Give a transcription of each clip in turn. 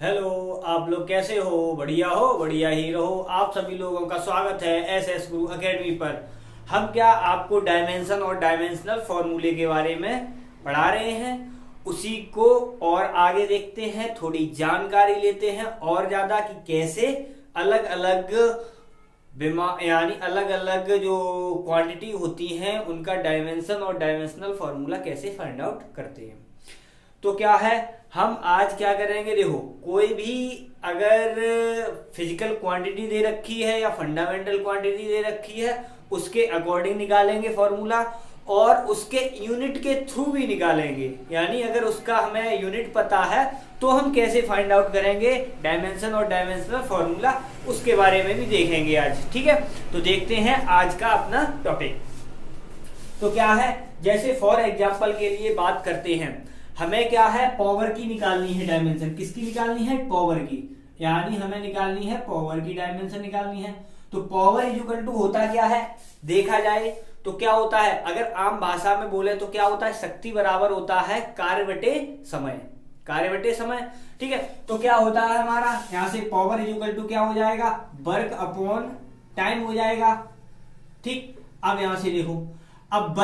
Hello. आप लोग कैसे हो? बढ़िया ही रहो। आप सभी लोगों का स्वागत है एस गुरु एकेडमी पर। हम क्या आपको डायमेंशन और डायमेंशनल फॉर्मूले के बारे में पढ़ा रहे हैं, उसी को और आगे देखते हैं, थोड़ी जानकारी लेते हैं और ज्यादा कि कैसे अलग अलग यानी अलग अलग जो क्वांटिटी होती हैं उनका डायमेंशन और डायमेंशनल फॉर्मूला कैसे फाइंड आउट करते हैं। तो क्या है, हम आज क्या करेंगे, देखो कोई भी अगर फिजिकल क्वांटिटी दे रखी है या फंडामेंटल क्वांटिटी दे रखी है उसके अकॉर्डिंग निकालेंगे फॉर्मूला, और उसके यूनिट के थ्रू भी निकालेंगे। यानी अगर उसका हमें यूनिट पता है तो हम कैसे फाइंड आउट करेंगे डायमेंशन और डायमेंशनल फॉर्मूला, उसके बारे में भी देखेंगे आज। ठीक है, तो देखते हैं आज का अपना टॉपिक। तो क्या है, जैसे फॉर एग्जाम्पल के लिए बात करते हैं, हमें क्या है पावर की निकालनी है डायमेंशन। किसकी निकालनी है? पावर की। यानी हमें निकालनी है पावर की डायमेंशन निकालनी है। तो पावर इक्वल टू होता क्या है, देखा जाए तो क्या होता है, अगर आम भाषा में बोले तो क्या होता है, शक्ति बराबर होता है कार्य बटे समय। कार्य बटे समय, ठीक है। तो क्या होता है हमारा यहां से पावर इक्वल टू क्या हो जाएगा, वर्क अपॉन टाइम हो जाएगा। ठीक, अब यहां से देखो, अब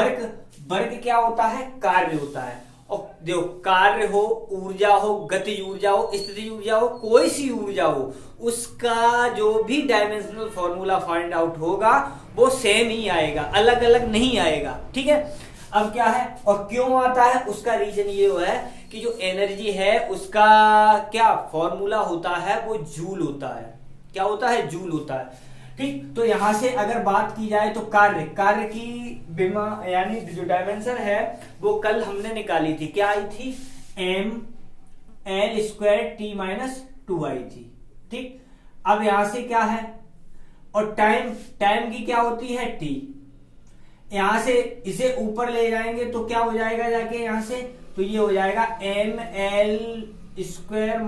वर्क क्या होता है, कार्य होता है। और देखो कार्य हो, ऊर्जा हो, गतिज ऊर्जा हो, स्थितिज ऊर्जा हो, कोई सी ऊर्जा हो, उसका जो भी डायमेंशनल फॉर्मूला फाइंड आउट होगा वो सेम ही आएगा, अलग अलग नहीं आएगा। ठीक है, अब क्या है और क्यों आता है, उसका रीजन ये है कि जो एनर्जी है उसका क्या फॉर्मूला होता है, वो जूल होता है। क्या होता है? जूल होता है। ठीक, तो यहां से अगर बात की जाए तो कार्य की यानी जो डायमेंशन है वो कल हमने निकाली थी, क्या आई थी, M L square T minus 2 आई थी। ठीक, अब यहां से क्या है, और टाइम की क्या होती है, टी। यहां से इसे ऊपर ले जाएंगे तो क्या हो जाएगा जाके यहां से, तो ये हो जाएगा M L square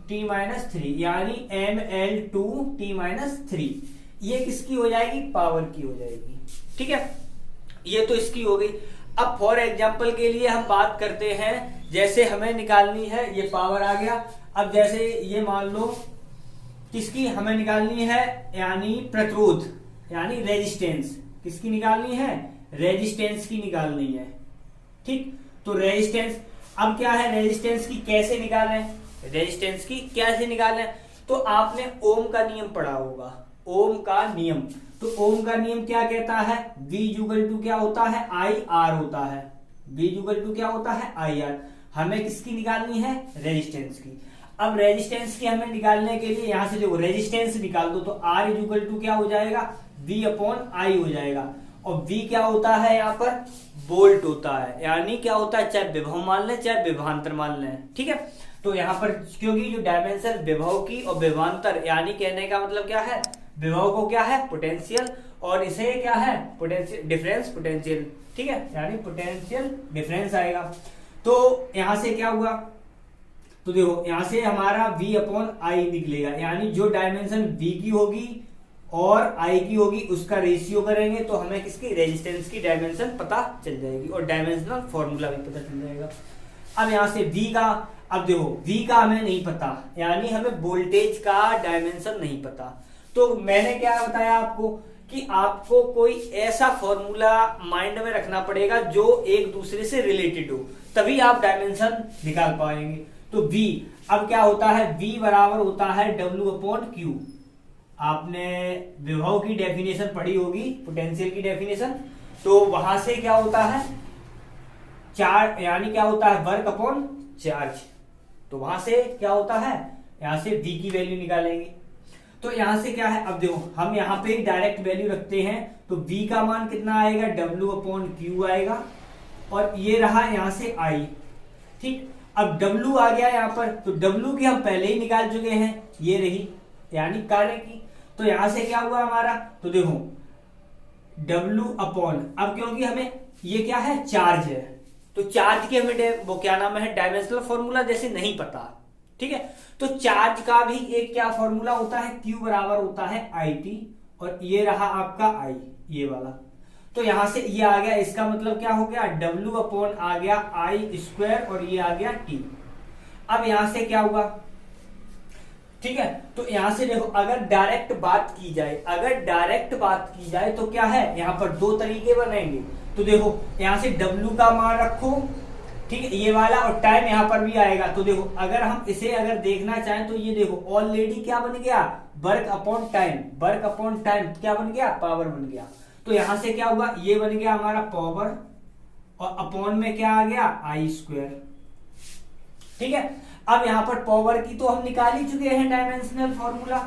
T minus 3, यानी एम एल 2 टी माइनस 3। ये किसकी हो जाएगी, पावर की हो जाएगी। ठीक है, ये तो इसकी हो गई। अब फॉर एग्जांपल के लिए हम बात करते हैं, जैसे हमें निकालनी है, ये पावर आ गया। अब जैसे ये मान लो किसकी हमें निकालनी है, यानी प्रतिरोध यानी रेजिस्टेंस। किसकी निकालनी है, रेजिस्टेंस की निकालनी है। ठीक, तो रेजिस्टेंस, अब क्या है रेजिस्टेंस की कैसे निकालें, रेजिस्टेंस की कैसे निकालें, तो आपने ओम का नियम पढ़ा होगा, ओम का नियम। तो ओम का नियम क्या कहता है, V इक्वल टू क्या होता है, आई आर होता है। V इक्वल टू क्या होता है, आई आर। हमें किसकी निकालनी है, रेजिस्टेंस की। अब रेजिस्टेंस की हमें निकालने के लिए यहां से जो रेजिस्टेंस निकाल दो, तो R इक्वल टू क्या हो जाएगा, V अपॉन आई हो जाएगा। और V क्या होता है यहाँ पर, वोल्ट होता है। यानी क्या होता है, चाहे विभव मान लें चाहे विभवांतर मान लें। ठीक है, तो यहाँ पर क्योंकि जो डायमेंशन विभव की और विभवांतर, यानी कहने का मतलब क्या है, विभव को क्या है, पोटेंशियल, और इसे क्या है, पोटेंशियल डिफरेंस पोटेंशियल। ठीक है, यानी पोटेंशियल डिफरेंस आएगा। तो यहां से क्या हुआ, तो देखो यहां से हमारा V अपॉन आई निकलेगा। यानी जो डायमेंशन V की होगी और I की होगी उसका रेशियो करेंगे तो हमें किसकी, रेजिस्टेंस की डायमेंशन पता चल जाएगी और डायमेंशनल फॉर्मूला भी पता चल जाएगा। अब यहां से V का, अब देखो V का हमें नहीं पता, यानी हमें वोल्टेज का डायमेंशन नहीं पता। तो मैंने क्या बताया आपको कि आपको कोई ऐसा फॉर्मूला माइंड में रखना पड़ेगा जो एक दूसरे से रिलेटेड हो, तभी आप डायमेंशन निकाल पाएंगे। तो V, अब क्या होता है, V बराबर होता है W अपॉन Q। आपने विभव की डेफिनेशन पढ़ी होगी, पोटेंशियल की डेफिनेशन, तो वहां से क्या होता है, चार्ज यानी क्या होता है, वर्क अपॉन चार्ज। तो वहां से क्या होता है, यहां से V की वैल्यू निकालेंगे। तो यहां से क्या है, अब देखो हम यहां पे डायरेक्ट वैल्यू रखते हैं, तो V का मान कितना आएगा, W अपॉन Q आएगा, और ये रहा यहां से I। ठीक, अब W आ गया यहां पर, तो W की हम पहले ही निकाल चुके हैं, ये रही यानी कार्य की। तो यहां से क्या हुआ हमारा, तो देखो W अपॉन, अब क्योंकि हमें ये क्या है, चार्ज है, तो चार्ज के हमें वो क्या नाम है, डायमेंशनल फॉर्मूला जैसे नहीं पता। ठीक है, तो चार्ज का भी एक क्या फॉर्मूला होता है, Q बराबर होता है IT, और ये रहा आपका I, ये वाला। तो यहां से ये आ गया, इसका मतलब क्या हो गया, W अपॉन आ गया आई स्क्वायर, और ये आ गया T। अब यहां से क्या हुआ, ठीक है, तो यहां से देखो अगर डायरेक्ट बात की जाए तो क्या है, यहां पर दो तरीके बनेंगे। तो देखो यहां से W का मान रखो, ठीक है, ये वाला, और टाइम यहां पर भी आएगा। तो देखो अगर हम इसे अगर देखना चाहें तो ये देखो ऑलरेडी क्या बन गया, वर्क अपॉन टाइम क्या बन गया, पावर बन गया। तो यहां से क्या हुआ, ये बन गया हमारा पावर, और अपॉन में क्या आ गया, आई स्क्वायर। ठीक है, अब यहां पर पावर की तो हम निकाल ही चुके हैं डायमेंशनल फॉर्मूला।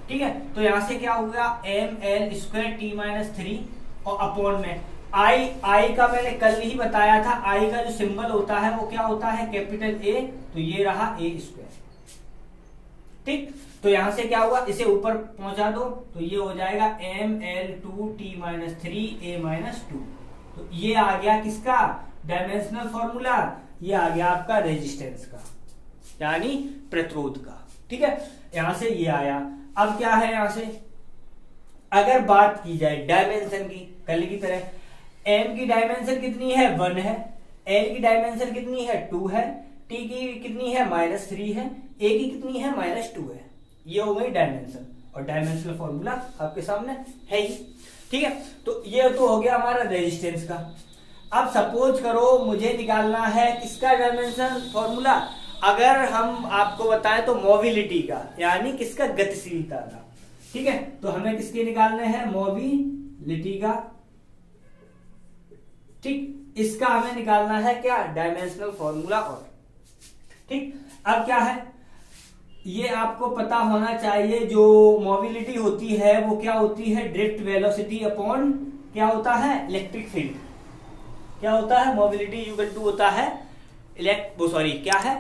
ठीक है, तो यहां से क्या होगा, M L square T minus 3, और अपॉन में आई का मैंने कल ही बताया था, आई का जो सिंबल होता है वो क्या होता है, कैपिटल ए, तो ये रहा ए स्क्वायर। ठीक, तो यहां से क्या हुआ, इसे ऊपर पहुंचा दो तो ये हो जाएगा M L two T minus 3 A minus 2। तो ये आ गया किसका, डायमेंशनल फॉर्मूला, ये आ गया आपका रेजिस्टेंस का, यानी प्रतिरोध का। ठीक है, यहां से ये आया। अब क्या है, यहां से अगर बात की जाए डायमेंशन की, कल की तरह m की डायमेंशन कितनी है, 1 है, l की डायमेंशन कितनी है, 2 है, t की कितनी है, -3 है, a की कितनी है, -2 है। ये हो गई डायमेंशन, और डायमेंशनल फॉर्मूला आपके सामने है ही। ठीक है, तो ये तो हो गया हमारा रेजिस्टेंस का। अब सपोज करो मुझे निकालना है किसका डायमेंशन फॉर्मूला, अगर हम आपको बताएं तो मोबिलिटी का, यानी किसका, गतिशीलता का। ठीक है, तो हमें किसके निकालने हैं, मोबिलिटी का। ठीक, इसका हमें निकालना है क्या, डायमेंशनल फॉर्मूला। और ठीक, अब क्या है, ये आपको पता होना चाहिए, जो मोबिलिटी होती है वो क्या होती है, ड्रिफ्ट वेलोसिटी अपॉन क्या होता है, इलेक्ट्रिक फील्ड। क्या होता है, मोबिलिटी इक्वल टू होता है क्या है,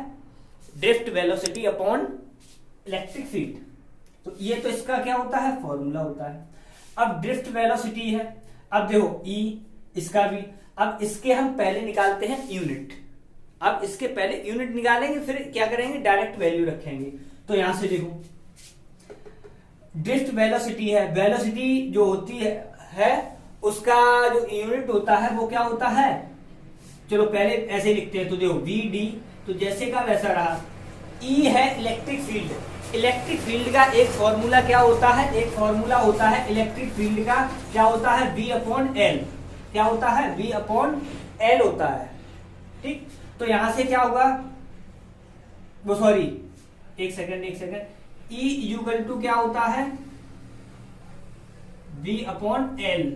drift velocity upon electric field. तो ये तो इसका क्या होता है, फॉर्मूला होता है। अब ड्रिफ्ट वेलोसिटी है, अब देखो ई, इसका भी। अब इसके हम पहले निकालते हैं यूनिट। अब इसके पहले यूनिट निकालेंगे, फिर क्या करेंगे, डायरेक्ट वैल्यू रखेंगे। तो यहां से देखो ड्रिफ्ट वेलोसिटी है, वेलोसिटी जो होती है उसका जो यूनिट होता है वो क्या होता है, चलो पहले ऐसे लिखते हैं। तो देखो वी डी, तो जैसे का वैसा रहा। ई है इलेक्ट्रिक फील्ड, इलेक्ट्रिक फील्ड का एक फॉर्मूला क्या होता है, एक फॉर्मूला होता है इलेक्ट्रिक फील्ड का, क्या होता है, वी अपॉन एल। क्या होता है, वी अपॉन एल होता है। ठीक, तो यहां से क्या होगा, वो सॉरी एक सेकंड, ई इक्वल टू क्या होता है, वी अपॉन एल।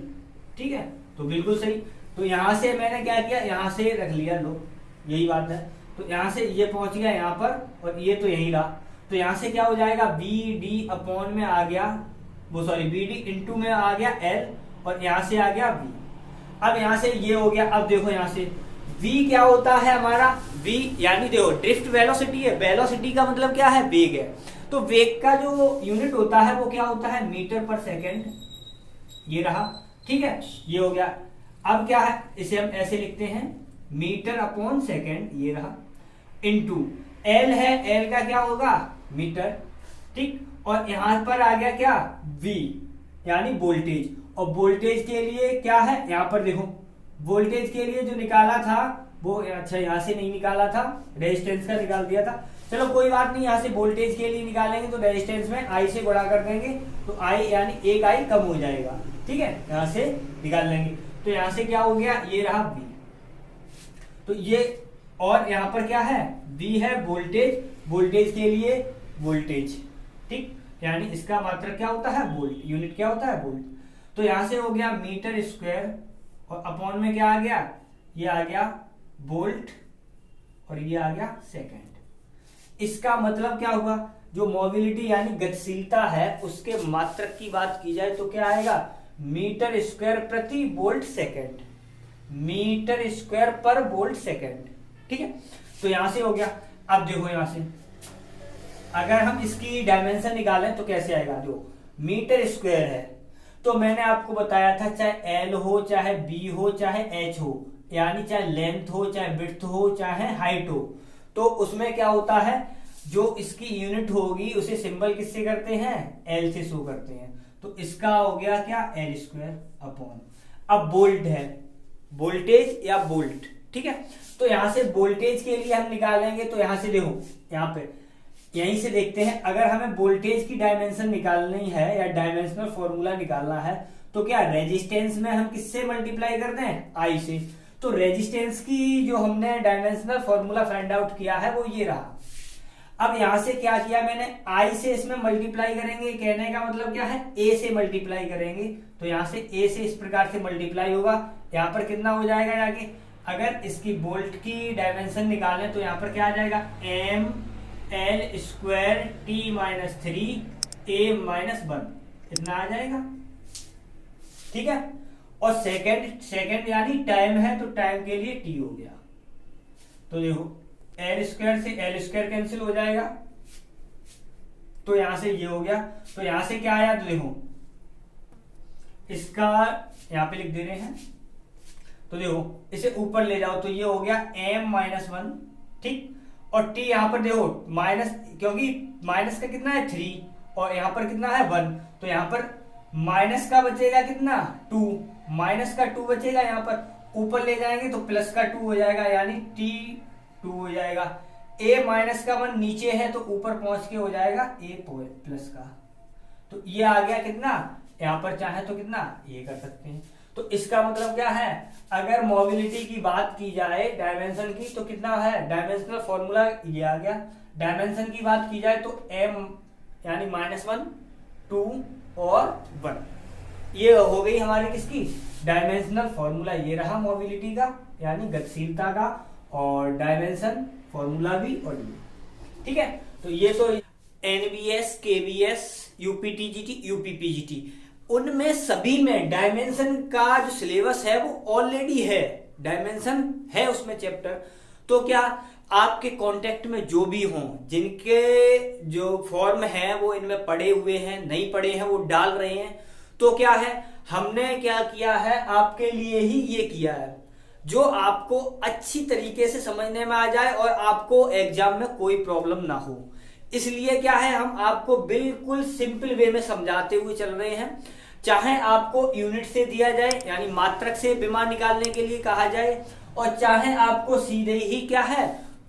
ठीक है, तो बिल्कुल सही। तो यहां से मैंने क्या किया, यहां से रख लिया, लो यही बात है। तो यहां से ये पहुंच गया यहां पर, और ये तो यही रहा। तो यहां से क्या हो जाएगा, बी डी अपॉन में आ गया, वो सॉरी बी डी इंटू में आ गया एल, और यहां से आ गया वी। अब यहां से ये हो गया। अब देखो यहां से v क्या होता है हमारा, v यानी देखो ड्रिफ्ट वेलोसिटी है, वेलोसिटी का मतलब क्या है, वेग है। तो वेग का जो यूनिट होता है वो क्या होता है, मीटर पर सेकेंड। ये रहा, ठीक है, ये हो गया। अब क्या है, इसे हम ऐसे लिखते हैं, मीटर अपॉन सेकेंड, ये रहा, इनटू एल है, एल का क्या होगा, मीटर। ठीक, और यहां पर आ गया क्या, v यानी वोल्टेज। और वोल्टेज के लिए क्या है, यहां पर देखो वोल्टेज के लिए जो निकाला था वो, अच्छा यहां से नहीं निकाला था, रेजिस्टेंस का निकाल दिया था। चलो कोई बात नहीं, यहां से वोल्टेज के लिए निकालेंगे तो रेजिस्टेंस में आई से गुणा कर देंगे, तो आई यानी एक आई कम हो जाएगा। ठीक है, यहां से निकाल लेंगे। तो यहां से क्या हो गया, ये रहा V। तो ये, और यहां पर क्या है, V है वोल्टेज, वोल्टेज के लिए वोल्टेज। ठीक, यानी इसका मात्रक क्या होता है, वोल्ट, यूनिट क्या होता है, वोल्ट। तो यहां से हो गया मीटर स्क्वायर, और अपॉन में क्या आ गया, ये आ गया वोल्ट, और ये आ गया सेकंड। इसका मतलब क्या हुआ, जो मोबिलिटी यानी गतिशीलता है उसके मात्रक की बात की जाए तो क्या आएगा, मीटर स्क्वायर प्रति वोल्ट सेकंड, मीटर स्क्वायर पर वोल्ट सेकंड। ठीक है, तो यहां से हो गया। अब देखो यहां से अगर हम इसकी डायमेंशन निकालें तो कैसे आएगा, जो मीटर स्क्वायर है, तो मैंने आपको बताया था चाहे एल हो, चाहे बी हो, चाहे एच हो, यानी चाहे लेंथ हो, चाहे विड्थ हो, चाहे हाइट हो, तो उसमें क्या होता है, जो इसकी यूनिट होगी उसे सिंबल किससे करते हैं, एल से शो करते हैं। तो इसका हो गया क्या, एल स्क्वायर अपॉन। अब वोल्ट है, वोल्टेज या वोल्ट। ठीक है, तो यहां से वोल्टेज के लिए हम निकालेंगे, तो यहां से देखो, यहां पे यहीं से देखते हैं, अगर हमें वोल्टेज की डायमेंशन निकालनी है या डायमेंशनल फॉर्मूला निकालना है तो क्या रेजिस्टेंस में हम किससे मल्टीप्लाई करते हैं, आई से। तो रेजिस्टेंस की जो हमने डायमेंशनल फॉर्मूला फाइंड आउट किया है वो ये रहा। अब यहां से क्या किया मैंने, आई से इसमें मल्टीप्लाई करेंगे, कहने का मतलब क्या है, ए से मल्टीप्लाई करेंगे। तो यहां से ए से इस प्रकार से मल्टीप्लाई होगा, यहाँ पर कितना हो जाएगा जाके, अगर इसकी वोल्ट की डायमेंशन निकालें तो यहाँ पर क्या आ जाएगा, M L square T minus 3 A minus 1 इतना आ जाएगा। ठीक है, और सेकंड यानी टाइम है तो टाइम के लिए टी हो गया। तो देखो एल स्क्वायर से एल स्क्वायर कैंसिल हो जाएगा, तो यहां से ये हो गया। तो यहां से क्या आया, तो देखो इसका यहां पे लिख दे रहे हैं, तो देखो इसे ऊपर ले जाओ तो ये हो गया m माइनस 1, ठीक। और t यहां पर देखो माइनस, क्योंकि माइनस का कितना है 3 और यहां पर कितना है 1, तो यहां पर माइनस का बचेगा कितना 2, माइनस का 2 बचेगा, यहां पर ऊपर ले जाएंगे तो प्लस का 2 हो जाएगा, यानी t 2 हो जाएगा। a माइनस का 1 नीचे है तो ऊपर पहुंच के हो जाएगा a प्लस का, तो ये आ गया कितना, यहां पर चाहे तो कितना ये कर सकते हैं। तो इसका मतलब क्या है, अगर मोबिलिटी की बात की जाए डायमेंशन की तो कितना है, डायमेंशनल फॉर्मूला ये आ गया। डायमेंशन की बात की जाए तो m यानी -1 2 और 1, ये हो गई हमारी किसकी डायमेंशनल फॉर्मूला, ये रहा मोबिलिटी का यानी गतिशीलता का, और डायमेंशन फॉर्मूला भी और ये। ठीक है, तो ये तो एनबीएस, केबीएस, यूपीटीजीटी, यूपीपीजीटी, उनमें सभी में डायमेंशन का जो सिलेबस है वो ऑलरेडी है, डायमेंशन है उसमें चैप्टर। तो क्या आपके कांटेक्ट में जो भी हों, जिनके जो फॉर्म है वो इनमें पड़े हुए हैं, नहीं पड़े हैं वो डाल रहे हैं, तो क्या है हमने क्या किया है, आपके लिए ही ये किया है जो आपको अच्छी तरीके से समझने में आ जाए और आपको एग्जाम में कोई प्रॉब्लम ना हो। इसलिए क्या है, हम आपको बिल्कुल सिंपल वे में समझाते हुए चल रहे हैं। चाहे आपको यूनिट से दिया जाए यानी मात्रक से विमा निकालने के लिए कहा जाए, और चाहे आपको सीधे ही क्या है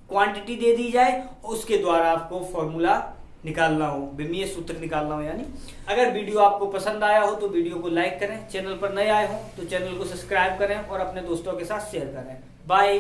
क्वांटिटी दे दी जाए, उसके द्वारा आपको फॉर्मूला निकालना हो, विमीय सूत्र निकालना हो। यानी अगर वीडियो आपको पसंद आया हो तो वीडियो को लाइक करें, चैनल पर नए आए हो तो चैनल को सब्सक्राइब करें और अपने दोस्तों के साथ शेयर करें। बाय।